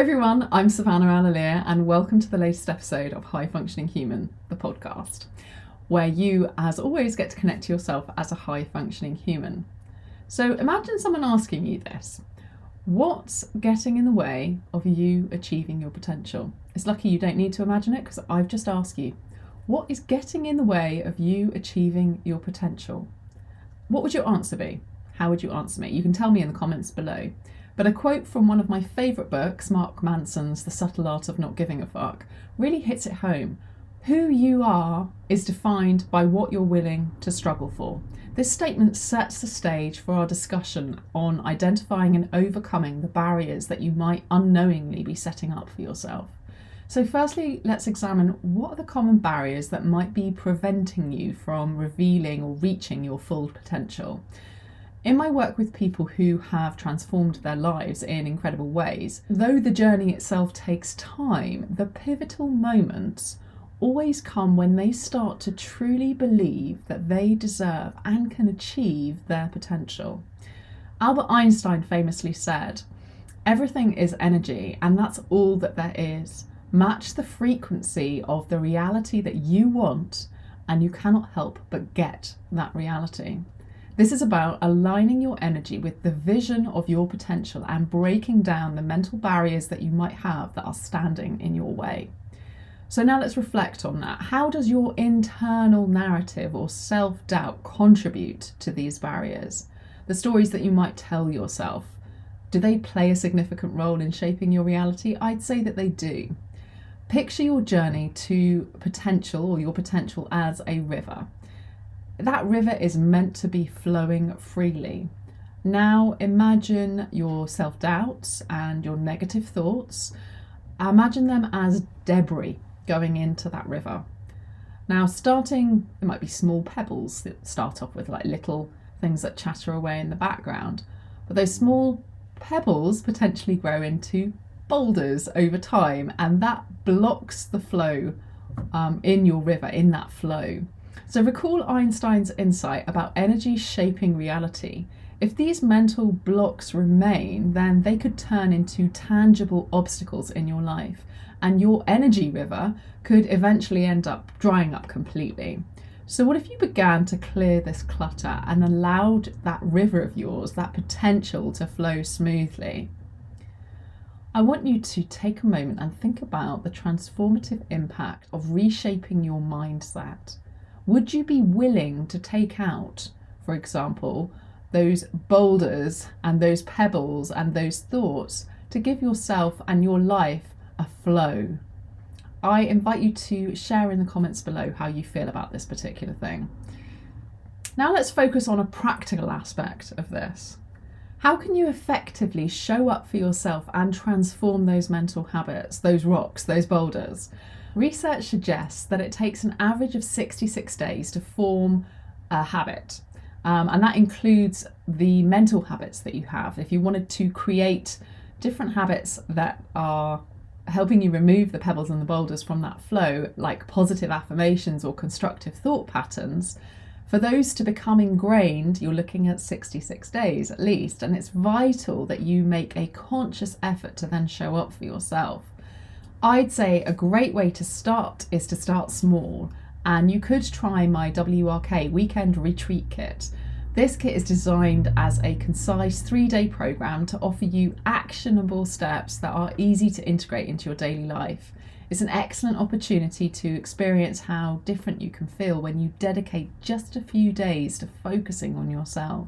everyone, I'm Savannah Alalier and welcome to the latest episode of High Functioning Human, the podcast, where you, as always, get to connect to yourself as a high functioning human. So imagine someone asking you this: what's getting in the way of you achieving your potential? It's lucky you don't need to imagine it because I've just asked you. What is getting in the way of you achieving your potential? What would your answer be? How would you answer me? You can tell me in the comments below. But a quote from one of my favourite books, Mark Manson's The Subtle Art of Not Giving a Fuck, really hits it home. Who you are is defined by what you're willing to struggle for. This statement sets the stage for our discussion on identifying and overcoming the barriers that you might unknowingly be setting up for yourself. So firstly, let's examine what are the common barriers that might be preventing you from revealing or reaching your full potential. In my work with people who have transformed their lives in incredible ways, though the journey itself takes time, the pivotal moments always come when they start to truly believe that they deserve and can achieve their potential. Albert Einstein famously said, "Everything is energy, and that's all that there is. Match the frequency of the reality that you want, and you cannot help but get that reality." This is about aligning your energy with the vision of your potential and breaking down the mental barriers that you might have that are standing in your way. So now let's reflect on that. How does your internal narrative or self-doubt contribute to these barriers? The stories that you might tell yourself, do they play a significant role in shaping your reality? I'd say that they do. Picture your journey to potential or your potential as a river. That river is meant to be flowing freely. Now imagine your self-doubts and your negative thoughts. Imagine them as debris going into that river. Now starting, it might be small pebbles that start off with, like little things that chatter away in the background. But those small pebbles potentially grow into boulders over time, and that blocks the flow in your river, in that flow. So recall Einstein's insight about energy shaping reality. If these mental blocks remain, then they could turn into tangible obstacles in your life, and your energy river could eventually end up drying up completely. So what if you began to clear this clutter and allowed that river of yours, that potential, to flow smoothly? I want you to take a moment and think about the transformative impact of reshaping your mindset. Would you be willing to take out, for example, those boulders and those pebbles and those thoughts to give yourself and your life a flow? I invite you to share in the comments below how you feel about this particular thing. Now let's focus on a practical aspect of this. How can you effectively show up for yourself and transform those mental habits, those rocks, those boulders? Research suggests that it takes an average of 66 days to form a habit. And that includes the mental habits that you have. If you wanted to create different habits that are helping you remove the pebbles and the boulders from that flow, like positive affirmations or constructive thought patterns, for those to become ingrained, you're looking at 66 days at least. And it's vital that you make a conscious effort to then show up for yourself. I'd say a great way to start is to start small, and you could try my WRK Weekend Retreat Kit. This kit is designed as a concise 3-day program to offer you actionable steps that are easy to integrate into your daily life. It's an excellent opportunity to experience how different you can feel when you dedicate just a few days to focusing on yourself.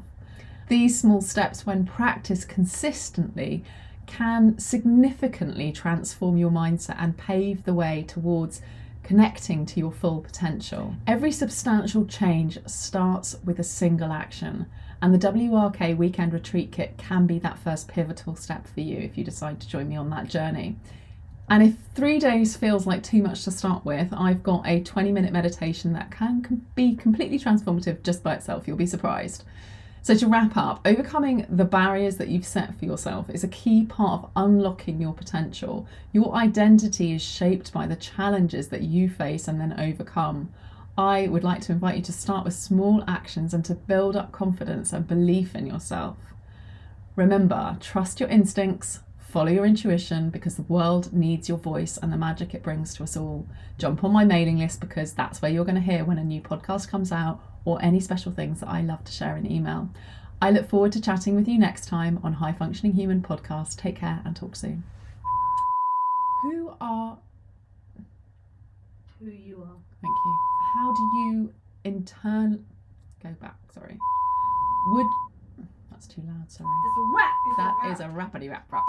These small steps, when practiced consistently, can significantly transform your mindset and pave the way towards connecting to your full potential. Every substantial change starts with a single action, and the WRK Weekend Retreat Kit can be that first pivotal step for you if you decide to join me on that journey. And if 3 days feels like too much to start with, I've got a 20-minute meditation that can be completely transformative just by itself. You'll be surprised. So to wrap up, overcoming the barriers that you've set for yourself is a key part of unlocking your potential. Your identity is shaped by the challenges that you face and then overcome. I would like to invite you to start with small actions and to build up confidence and belief in yourself. Remember, trust your instincts, Follow your intuition because the world needs your voice and the magic it brings to us all. Jump on my mailing list because that's where you're going to hear when a new podcast comes out or any special things that I love to share in email. I look forward to chatting with you next time on High Functioning Human Podcast. Take care and talk soon. Who you are. Thank you. How do you go back, sorry. That's too loud, sorry. There's a rap. That is a rappity rap rap.